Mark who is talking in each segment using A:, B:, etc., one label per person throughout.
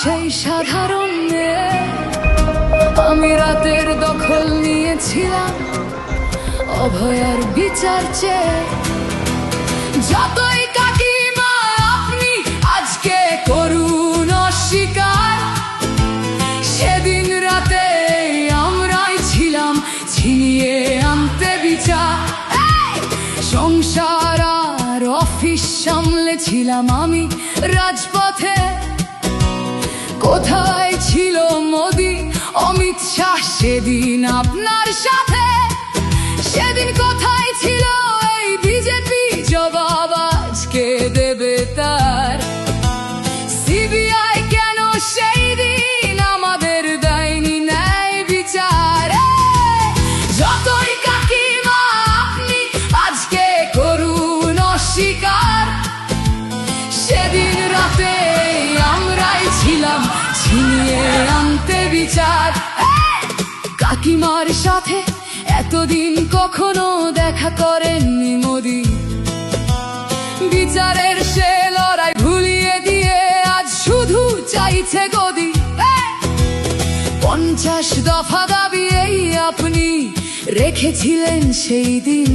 A: সেই সাধারণ মেয়ে। আমি রাতের দখল নিয়েছিলাম অভয়ার বিচার চেয়ে। যতই কাকিমা আপনি আজকে করুন অস্বীকার, সেদিন রাতে আমরাই ছিলাম ছিনিয়ে আনতে বিচার। সংসার আর অফিস সামলেছিলাম আমি রাজপথে। কোথায় ছিল মোদি অমিত শাহ সেদিন আপনার সাথে? সেদিন কোথায় ছিল এই বিজেপি? জবাব আজকে দেবে তার। সিবিআই কেন সেই দিন আমাদের দেয়নি ন্যায় বিচার? যতই কাকিমা আপনি আজকে করুন অস্বীকার, সেদিন রাতে আমরাই ছিলাম ছিনিয়ে আনতে বিচার। কাকিমার সাথে এতদিন কখনো দেখা করেননি মোদি। বিচারের সে লড়াই ভুলিয়ে দিয়ে আজ শুধু চাইছে গদি। 50 দফা দাবি এই আপনি রেখেছিলেন সেই দিন।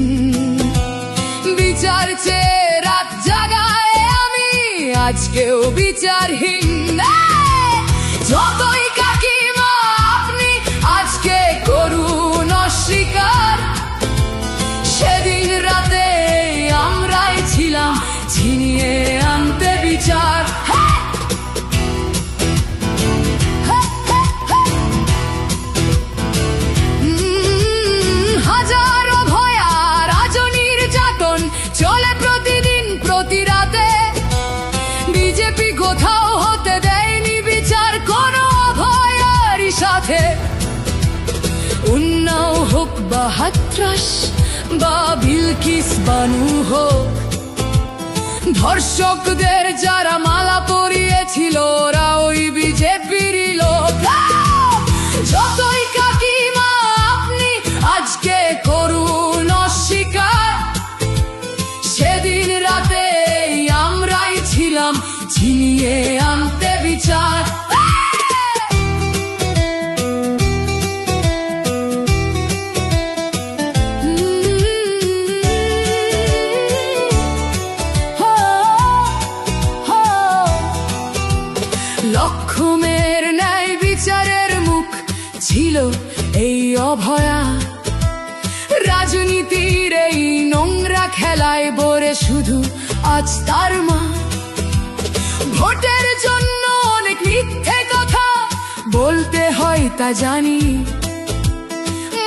A: বিচার চেয়ে রাত জাগায় আমি আজকেও বিচারহীন। যতই কাকিমা আপনি আজকে করুন অস্বীকার, সেদিন রাতে আমরাই ছিলাম ছিনিয়ে আনতে বিচার। হাজারো ভয়া রাজনীর যাতন চলে প্রতিদিন প্রতি রাতে। বিজেপি কোথাও হতে দেয়নি বিচার কোনো ভয়ারই সাথে। উন্নাও হোক বা হাতরাস বা বিলকিস বানু হোক, ধর্ষকদের যারা মালা পরিয়েছিল ওরা ওই বিজেপিরই লোক। যতই কাকিমা আপনি আজকে করুন অস্বীকার, সেদিন রাতে আমরাই ছিলাম ছিনিয়ে আনতে বিচার। লক্ষ্মণের ন্যায় বিচারের মুখ ছিল এই অভয়া। রাজনীতির এই নোংরা খেলায় বরে শুধু আজ তার মা। ভোটের জন্য অনেক মিথ্যে কথা বলতে হয় তা জানি,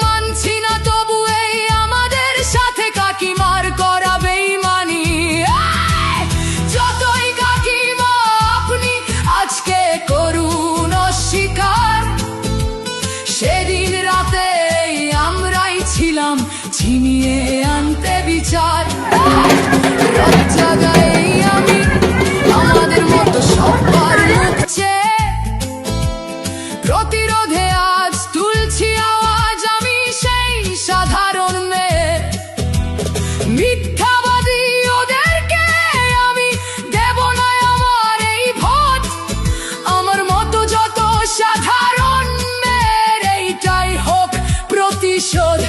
A: মানছি না তবু এই আমাদের সাথে কাকিমার করা বেইমানি। যতই কাকিমা আপনি আজকে করুন অস্বীকার, সেদিন রাতে আমরাই ছিলাম ছিনিয়ে আনতে বিচার। রাত জাগায় আমি আমাদের মতো সবার মুখ চেয়ে। প্রতিরোধে আজ তুলছি আওয়াজ আমি সেই সাধারণ মেয়ে। মিথ্যাবাদী ওদেরকে আমি দেব না আমার এই ভোট। আমার মতো যত সাধারণ মেয়ের এইটাই হোক প্রতিশোধ।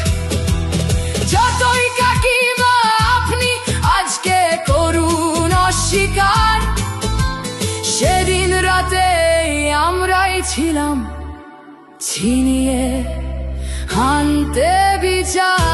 A: যতই কাকিমা আপনি আজকে করুন অস্বীকার, সেদিন রাতে আমরাই ছিলাম ছিনিয়ে আনতে বিচার।